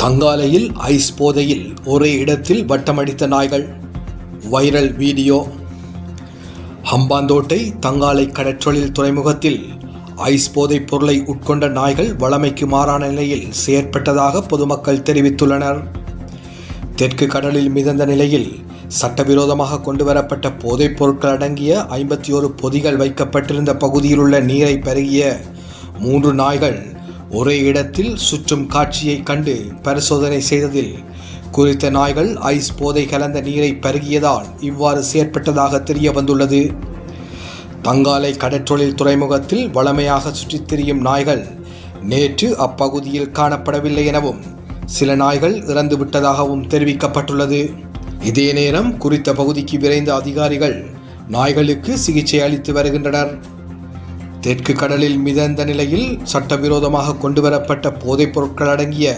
தங்காலையில் ice போதையில் ஒரே இடத்தில் வட்டமடித்த நாய்கள். Viral video. ஹம்பாந்தோட்டை தங்காலை கடற்றொழில் துறைமுகத்தில் ஐஸ் போதைப் பொருளை உட்கொண்ட நாய்கள் வழமைக்கு மாறான நிலையில் செயற்பட்டதாக பொதுமக்கள் தெரிவித்துள்ளனர். தெற்கு கடலில் மிதந்த நிலையில் சட்டவிரோதமாக கொண்டுவரப்பட்ட போதைப் பொருட்கள் அடங்கிய 51 பொதிகள் வைக்கப்பட்டிருந்த பகுதியில் உள்ள நீரை பருகிய 3 நாய்கள் ஒரே இடத்தில் சுற்றும் காட்சியை கண்டு பரிசோதனை செய்ததில் குறித்த நாய்கள் ஐஸ் போதை கலந்த நீரை பருகியதால் இவ்வாறு செயற்பட்டதாக தெரிய வந்துள்ளது. தங்காலை கடற்றொழில் துறைமுகத்தில் வழமையாக சுற்றித் திரியும் நாய்கள் நேற்று அப்பகுதியில் காணப்படவில்லை எனவும் சில நாய்கள் இறந்து விட்டதாகவும் தெரிவிக்கப்பட்டுள்ளது. இதே நேரம் குறித்த பகுதிக்கு விரைந்த அதிகாரிகள் நாய்களுக்கு சிகிச்சை அளித்து வருகின்றனர். தெற்கு கடலில் மிதந்த நிலையில் சட்டவிரோதமாக கொண்டுவரப்பட்ட போதைப் பொருட்கள் அடங்கிய